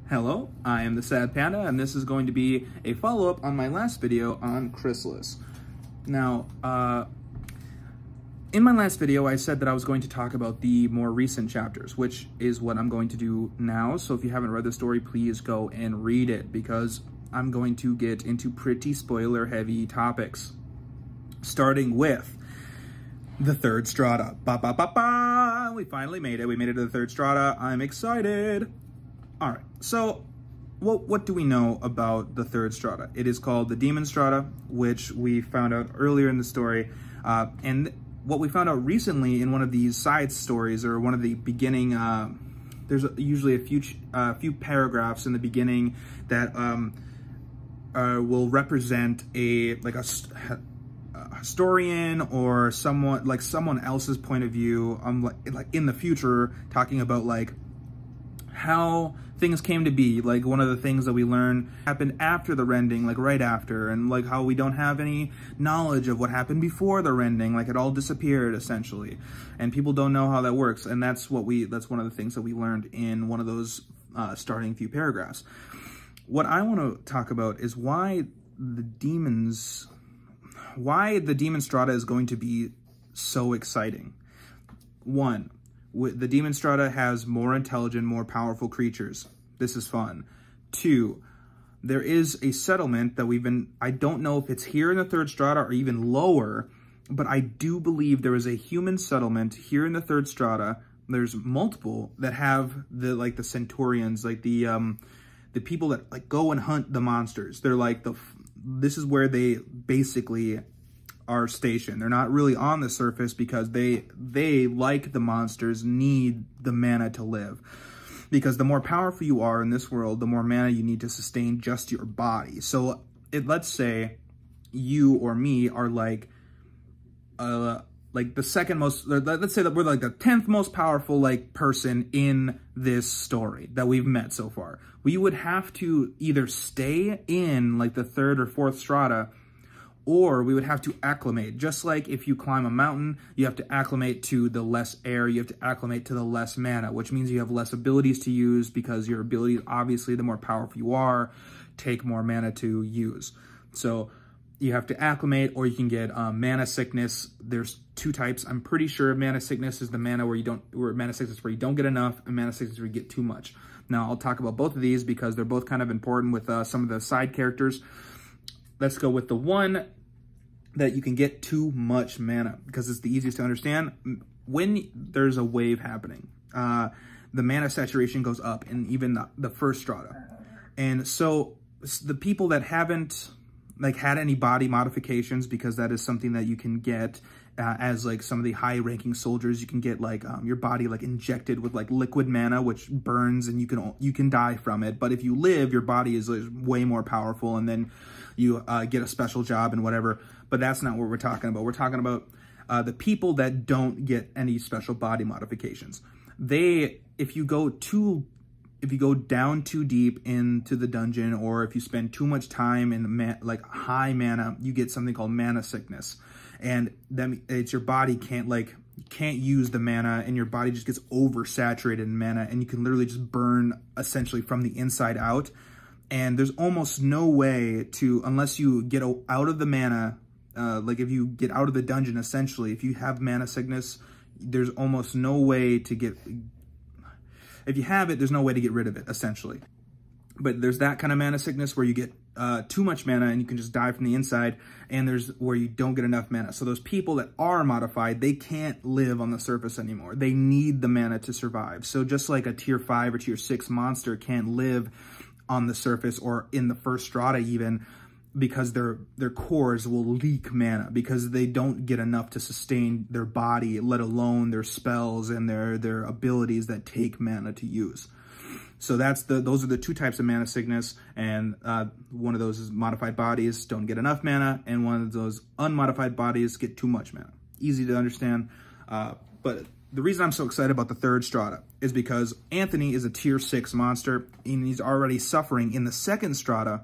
Hello, I am the Sad Panda, and this is going to be a follow-up on my last video on Chrysalis. Now, in my last video, I said that I was going to talk about the more recent chapters, which is what I'm going to do now. So if you haven't read the story, please go and read it, because I'm going to get into pretty spoiler-heavy topics, starting with the third strata. Ba-ba-ba-ba! We finally made it. We made it to the third strata. I'm excited. All right, so what do we know about the third strata? It is called the Demon Strata, which we found out earlier in the story. And what we found out recently in one of these side stories, or one of the beginning, there's usually a few paragraphs in the beginning that will represent a historian or someone else's point of view, like in the future, talking about like how things came to be. Like one of the things that we learn happened after the rending, like right after, and like how we don't have any knowledge of what happened before the rending, like it all disappeared essentially, and people don't know how that works. And that's one of the things that we learned in one of those starting few paragraphs. What I want to talk about is why the Demon Strata is going to be so exciting. One, the Demon Strata has more intelligent, more powerful creatures. This is fun. Two, there is a settlement that I don't know if it's here in the third strata or even lower, but I do believe there is a human settlement here in the third strata. There's multiple that have the Centaurians, like the people that like go and hunt the monsters. They're like this is where they basically are stationed. They're not really on the surface because they like the monsters, need the mana to live. Because the more powerful you are in this world, the more mana you need to sustain just your body. So let's say you or me are like the second most, let's say that we're like the 10th most powerful person in this story that we've met so far. We would have to either stay in like the third or fourth strata, or we would have to acclimate. Just like if you climb a mountain, you have to acclimate to the less air, you have to acclimate to the less mana, which means you have less abilities to use, because your abilities, obviously, the more powerful you are, take more mana to use. So you have to acclimate, or you can get mana sickness. There's two types. I'm pretty sure mana sickness is the mana where you don't get enough, and mana sickness where you get too much. Now, I'll talk about both of these because they're both kind of important with some of the side characters. Let's go with the one that you can get too much mana, because it's the easiest to understand. When there's a wave happening, the mana saturation goes up in even the first strata. And so the people that haven't had any body modifications, because that is something that you can get as some of the high ranking soldiers, you can get your body injected with liquid mana, which burns, and you can die from it. But if you live, your body is way more powerful, and then you get a special job and whatever. But that's not what we're talking about. We're talking about the people that don't get any special body modifications. If you go down too deep into the dungeon, or if you spend too much time in high mana, you get something called mana sickness. And then it's your body can't use the mana, and your body just gets oversaturated in mana, and you can literally just burn essentially from the inside out. And there's almost no way to, unless you get out of the mana, if you get out of the dungeon, essentially, if you have mana sickness, there's almost no way to get, if you have it, there's no way to get rid of it, essentially. But there's that kind of mana sickness where you get too much mana and you can just die from the inside, and there's where you don't get enough mana. So those people that are modified, they can't live on the surface anymore. They need the mana to survive. So just like a tier 5 or tier 6 monster can't live on the surface or in the first strata even, because their cores will leak mana, because they don't get enough to sustain their body, let alone their spells and their abilities that take mana to use. So those are the two types of mana sickness, and one of those is modified bodies don't get enough mana, and one of those unmodified bodies get too much mana. Easy to understand, but the reason I'm so excited about the third strata is because Anthony is a tier 6 monster, and he's already suffering in the second strata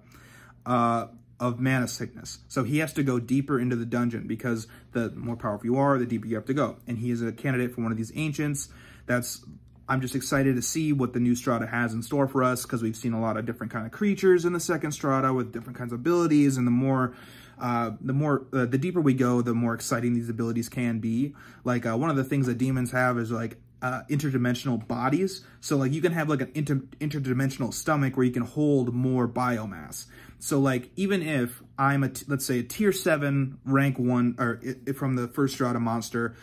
of mana sickness. So he has to go deeper into the dungeon, because the more powerful you are, the deeper you have to go. And he is a candidate for one of these ancients that's I'm just excited to see what the new strata has in store for us, because we've seen a lot of different kind of creatures in the second strata with different kinds of abilities, and the deeper we go, the more exciting these abilities can be. Like one of the things that demons have is like interdimensional bodies. So like you can have like an interdimensional stomach where you can hold more biomass. So like even if I'm let's say a tier 7 rank 1 or from the first strata monster,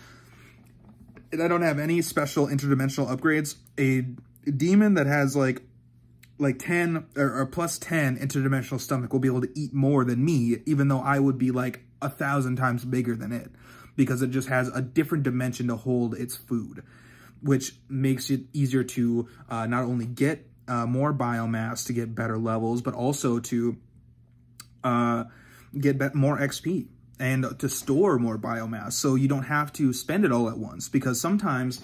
and I don't have any special interdimensional upgrades, a demon that has like 10 or plus 10 interdimensional stomach will be able to eat more than me, even though I would be like 1,000 times bigger than it, because it just has a different dimension to hold its food, which makes it easier to not only get more biomass to get better levels, but also to get more XP and to store more biomass, so you don't have to spend it all at once. Because sometimes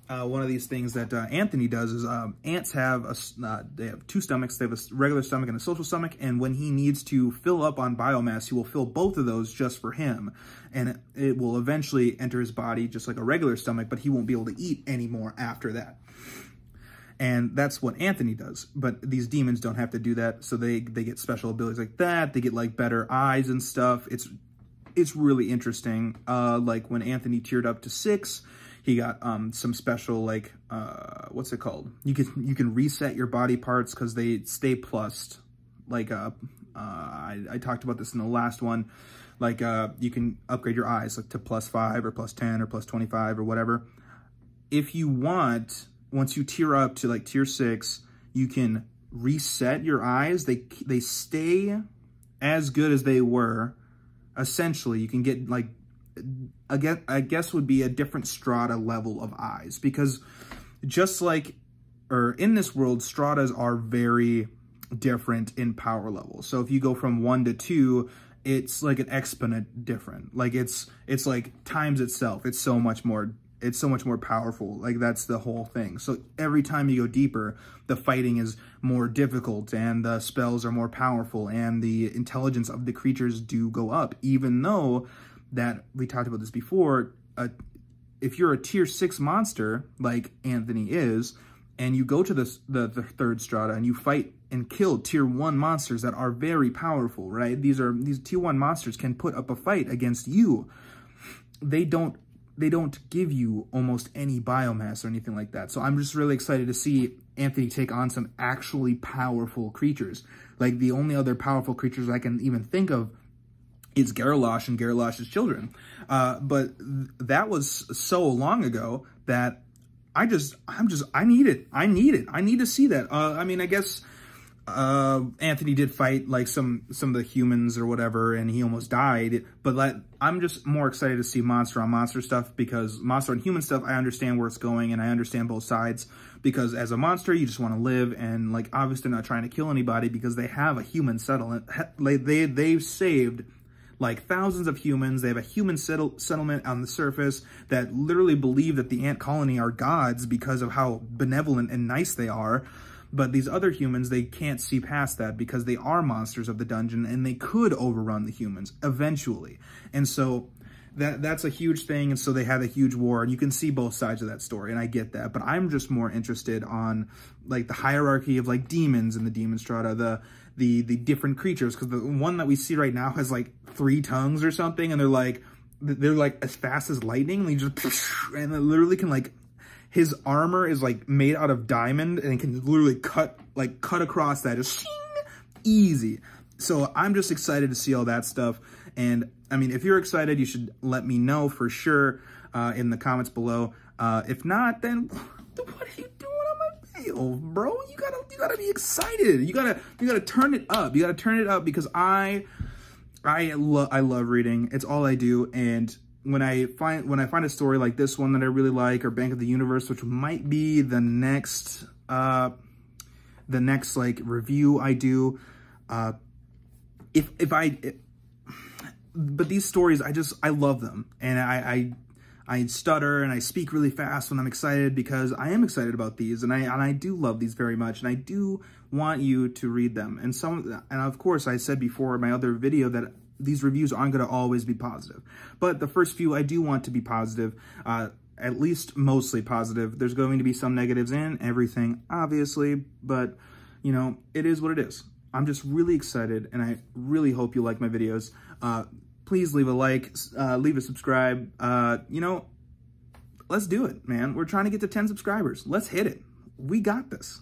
one of these things that Anthony does is ants have they have 2 stomachs. They have a regular stomach and a social stomach, and when he needs to fill up on biomass, he will fill both of those just for him, and it will eventually enter his body just like a regular stomach, but he won't be able to eat anymore after that. And that's what Anthony does. But these demons don't have to do that, so they get special abilities like that. They get like better eyes and stuff. It's really interesting. Like when Anthony tiered up to 6, he got some special, like what's it called? You can reset your body parts because they stay plussed. Like I talked about this in the last one. Like you can upgrade your eyes like to +5 or +10 or +25 or whatever. If you want, once you tier up to like tier 6, you can reset your eyes. They stay as good as they were. Essentially, you can get like, I guess would be a different strata level of eyes, because just like, or in this world, stratas are very different in power level. So if you go from 1 to 2, it's like an exponent different. Like it's like times itself. It's so much more powerful. Like that's the whole thing. So every time you go deeper, the fighting is more difficult and the spells are more powerful and the intelligence of the creatures do go up, even though that we talked about this before. If you're a tier 6 monster like Anthony is, and you go to the 3rd strata and you fight and kill tier 1 monsters that are very powerful, right? These tier 1 monsters can put up a fight against you. They don't give you almost any biomass or anything like that. So I'm just really excited to see Anthony take on some actually powerful creatures. Like the only other powerful creatures I can even think of is Garrosh and Garrosh's children. But that was so long ago that I need it. I need to see that. I mean, I guess Anthony did fight like some of the humans or whatever, and he almost died. But like, I'm just more excited to see monster on monster stuff, because monster and human stuff, I understand where it's going and I understand both sides. Because as a monster, you just want to live, and like obviously they're not trying to kill anybody because they have a human settlement. They've saved like thousands of humans. They have a human settlement on the surface that literally believe that the ant colony are gods because of how benevolent and nice they are. But these other humans, they can't see past that because they are monsters of the dungeon and they could overrun the humans eventually. And so that's a huge thing. And so they had a huge war, and you can see both sides of that story, and I get that. But I'm just more interested on like the hierarchy of like demons in the demon strata, the different creatures, because the one that we see right now has like 3 tongues or something, and they're like as fast as lightning, and they just and it literally can like, his armor is like made out of diamond and it can literally cut across that just easy. So I'm just excited to see all that stuff. And I mean, if you're excited, you should let me know for sure in the comments below. If not, then what are you doing on my video, bro? You gotta be excited. You gotta turn it up. You gotta turn it up, because I love reading. It's all I do. And when I find a story like this one that I really like, or Bank of the Universe, which might be the next like review I do, but these stories, I love them, and I stutter and I speak really fast when I'm excited, because I am excited about these, and I do love these very much, and I do want you to read them. And of course, I said before in my other video that these reviews aren't going to always be positive, but the first few I do want to be positive. at least mostly positive. There's going to be some negatives in everything, obviously, but, you know, it is what it is. I'm just really excited, and I really hope you like my videos. Please leave a like, leave a subscribe. You know, let's do it, man. We're trying to get to 10 subscribers. Let's hit it. We got this.